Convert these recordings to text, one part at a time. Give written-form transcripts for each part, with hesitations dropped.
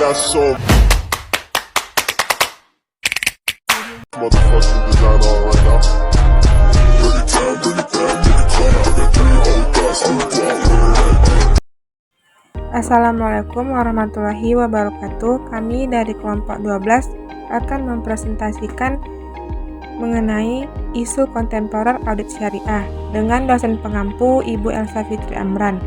got so motherfucking design on right now. Bring it down, bring it down, bring it down. I got 3 old thoughts, I'm Assalamualaikum warahmatullahi wabarakatuh. Kami dari kelompok 12 akan mempresentasikan mengenai isu kontemporer audit syariah dengan dosen pengampu Ibu Elsa Fitri Amran,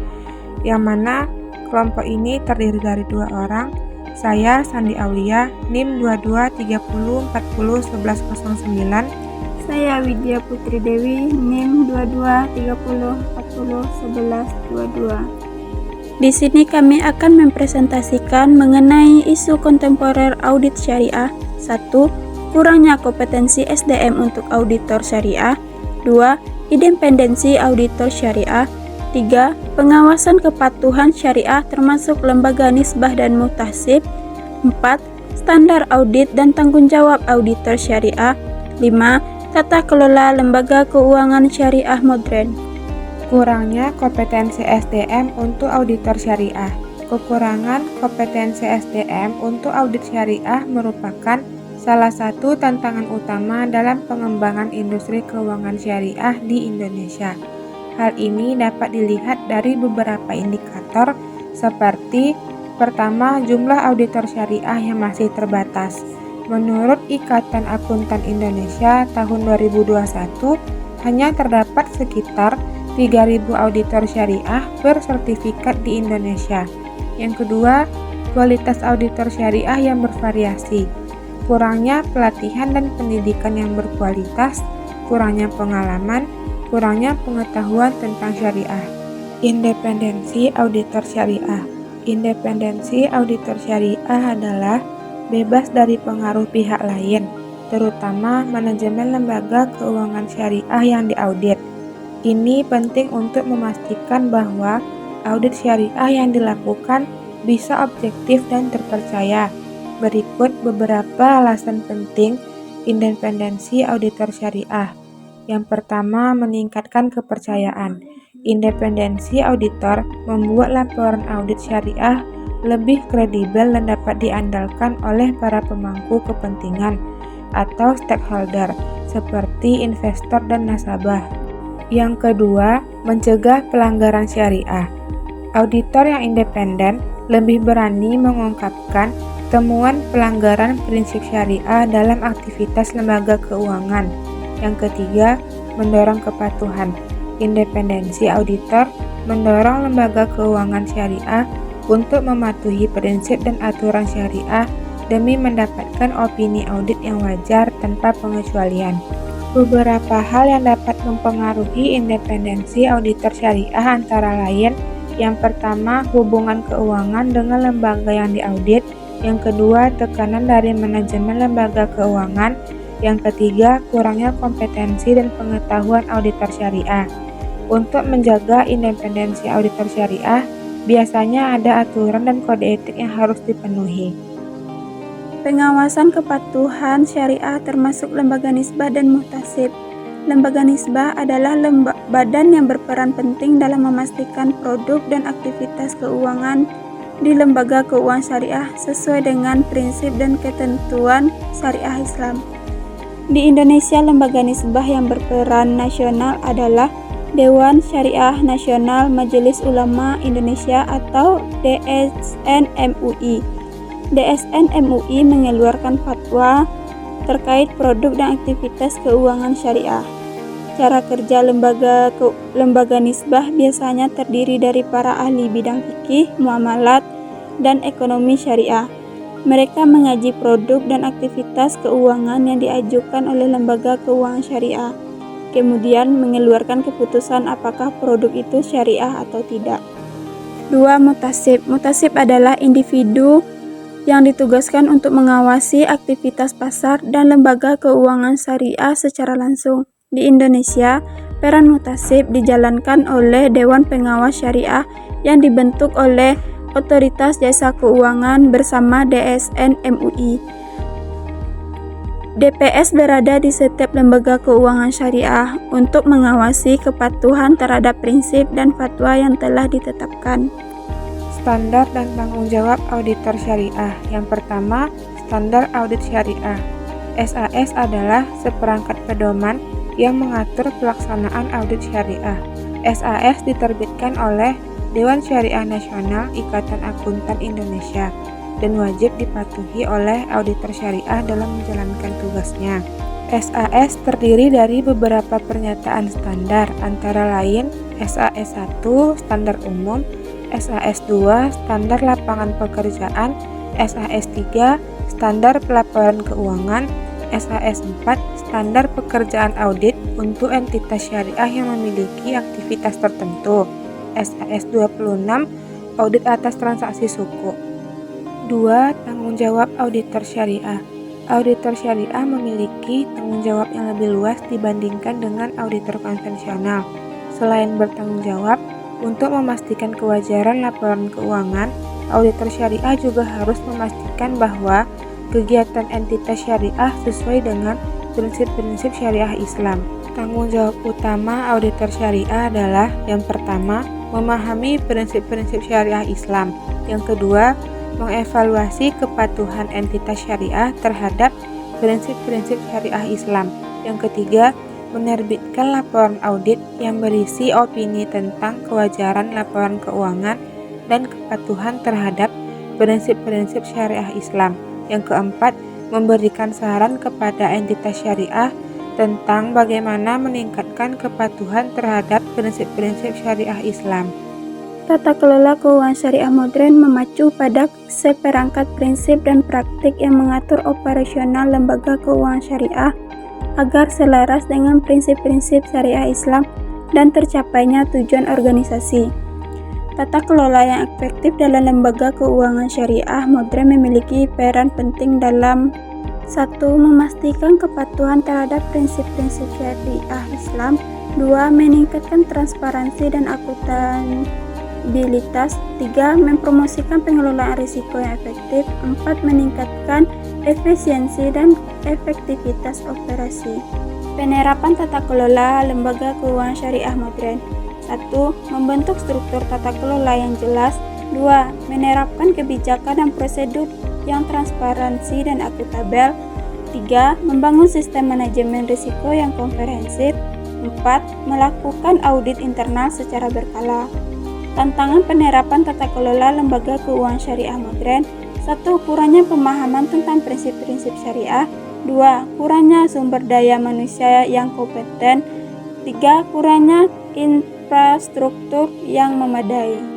yang mana kelompok ini terdiri dari 2 orang, saya Sandi Aulia, NIM 2230401109. Saya Widya Putri Dewi, NIM 2230401122. Di sini kami akan mempresentasikan mengenai isu kontemporer audit syariah. 1. Kurangnya kompetensi SDM untuk auditor syariah. 2. Independensi auditor syariah. 3. Pengawasan kepatuhan syariah termasuk lembaga nisbah dan muhtasib. 4. Standar audit dan tanggung jawab auditor syariah. 5. Tata kelola lembaga keuangan syariah modern. Kurangnya kompetensi SDM untuk auditor syariah. Kekurangan kompetensi SDM untuk audit syariah merupakan salah satu tantangan utama dalam pengembangan industri keuangan syariah di Indonesia. Hal ini dapat dilihat dari beberapa indikator seperti: pertama, jumlah auditor syariah yang masih terbatas. Menurut Ikatan Akuntan Indonesia tahun 2021, hanya terdapat sekitar 3.000 auditor syariah bersertifikat di Indonesia. Yang kedua, kualitas auditor syariah yang bervariasi. Kurangnya pelatihan dan pendidikan yang berkualitas, kurangnya pengalaman, kurangnya pengetahuan tentang syariah. Independensi auditor syariah. Independensi auditor syariah adalah bebas dari pengaruh pihak lain, terutama manajemen lembaga keuangan syariah yang diaudit. Ini penting untuk memastikan bahwa audit syariah yang dilakukan bisa objektif dan terpercaya. Berikut beberapa alasan penting independensi auditor syariah. Yang pertama, meningkatkan kepercayaan. Independensi auditor membuat laporan audit syariah lebih kredibel dan dapat diandalkan oleh para pemangku kepentingan atau stakeholder seperti investor dan nasabah. Yang kedua, mencegah pelanggaran syariah. Auditor yang independen lebih berani mengungkapkan temuan pelanggaran prinsip syariah dalam aktivitas lembaga keuangan. Yang ketiga, mendorong kepatuhan. Independensi auditor mendorong lembaga keuangan syariah untuk mematuhi prinsip dan aturan syariah demi mendapatkan opini audit yang wajar tanpa pengecualian. Beberapa hal yang dapat mempengaruhi independensi auditor syariah antara lain: yang pertama, hubungan keuangan dengan lembaga yang diaudit; yang kedua, tekanan dari manajemen lembaga keuangan; yang ketiga, kurangnya kompetensi dan pengetahuan auditor syariah. Untuk menjaga independensi auditor syariah, biasanya ada aturan dan kode etik yang harus dipenuhi. Pengawasan kepatuhan syariah termasuk lembaga nisbah dan muhtasib. Lembaga nisbah adalah badan yang berperan penting dalam memastikan produk dan aktivitas keuangan di lembaga keuangan syariah sesuai dengan prinsip dan ketentuan syariah Islam. Di Indonesia, lembaga nisbah yang berperan nasional adalah Dewan Syariah Nasional Majelis Ulama Indonesia atau DSN MUI. DSN MUI mengeluarkan fatwa terkait produk dan aktivitas keuangan syariah. Cara kerja lembaga nisbah biasanya terdiri dari para ahli bidang fikih, muamalat, dan ekonomi syariah. Mereka mengaji produk dan aktivitas keuangan yang diajukan oleh lembaga keuangan syariah, kemudian mengeluarkan keputusan apakah produk itu syariah atau tidak. 2. Muhtasib. Muhtasib adalah individu yang ditugaskan untuk mengawasi aktivitas pasar dan lembaga keuangan syariah secara langsung. Di Indonesia, peran muhtasib dijalankan oleh Dewan Pengawas Syariah yang dibentuk oleh Otoritas Jasa Keuangan bersama DSN MUI. DPS berada di setiap lembaga keuangan syariah untuk mengawasi kepatuhan terhadap prinsip dan fatwa yang telah ditetapkan. Standar dan tanggung jawab auditor syariah. Yang pertama, standar audit syariah. SAS adalah seperangkat pedoman yang mengatur pelaksanaan audit syariah. SAS diterbitkan oleh Dewan Syariah Nasional Ikatan Akuntan Indonesia dan wajib dipatuhi oleh auditor syariah dalam menjalankan tugasnya. SAS terdiri dari beberapa pernyataan standar, antara lain SAS 1 standar umum, SAS 2 standar lapangan pekerjaan, SAS 3 standar pelaporan keuangan, SAS 4 standar pekerjaan audit untuk entitas syariah yang memiliki aktivitas tertentu, SAS 26 audit atas transaksi suku. 2. Tanggung jawab auditor syariah. Auditor syariah memiliki tanggung jawab yang lebih luas dibandingkan dengan auditor konvensional. Selain bertanggung jawab untuk memastikan kewajaran laporan keuangan, auditor syariah juga harus memastikan bahwa kegiatan entitas syariah sesuai dengan prinsip-prinsip syariah Islam. Tanggung jawab utama auditor syariah adalah yang pertama, memahami prinsip-prinsip syariah Islam. Yang kedua, mengevaluasi kepatuhan entitas syariah terhadap prinsip-prinsip syariah Islam. Yang ketiga, menerbitkan laporan audit yang berisi opini tentang kewajaran laporan keuangan dan kepatuhan terhadap prinsip-prinsip syariah Islam. Yang keempat, memberikan saran kepada entitas syariah tentang bagaimana meningkatkan kepatuhan terhadap prinsip-prinsip syariah Islam. Tata kelola keuangan syariah modern memacu pada seperangkat prinsip dan praktik yang mengatur operasional lembaga keuangan syariah agar selaras dengan prinsip-prinsip syariah Islam dan tercapainya tujuan organisasi. Tata kelola yang efektif dalam lembaga keuangan syariah modern memiliki peran penting dalam 1. Memastikan kepatuhan terhadap prinsip-prinsip syariah Islam. 2. Meningkatkan transparansi dan akuntabilitas. 3. Mempromosikan pengelolaan risiko yang efektif. 4. Meningkatkan efisiensi dan efektivitas operasi. Penerapan tata kelola lembaga keuangan syariah modern. 1. Membentuk struktur tata kelola yang jelas. 2. Menerapkan kebijakan dan prosedur yang transparansi dan akuntabel. 3. Membangun sistem manajemen risiko yang komprehensif. 4. Melakukan audit internal secara berkala. Tantangan penerapan tata kelola lembaga keuangan syariah modern. 1. Kurangnya pemahaman tentang prinsip-prinsip syariah. 2. Kurangnya sumber daya manusia yang kompeten. 3. Kurangnya infrastruktur yang memadai.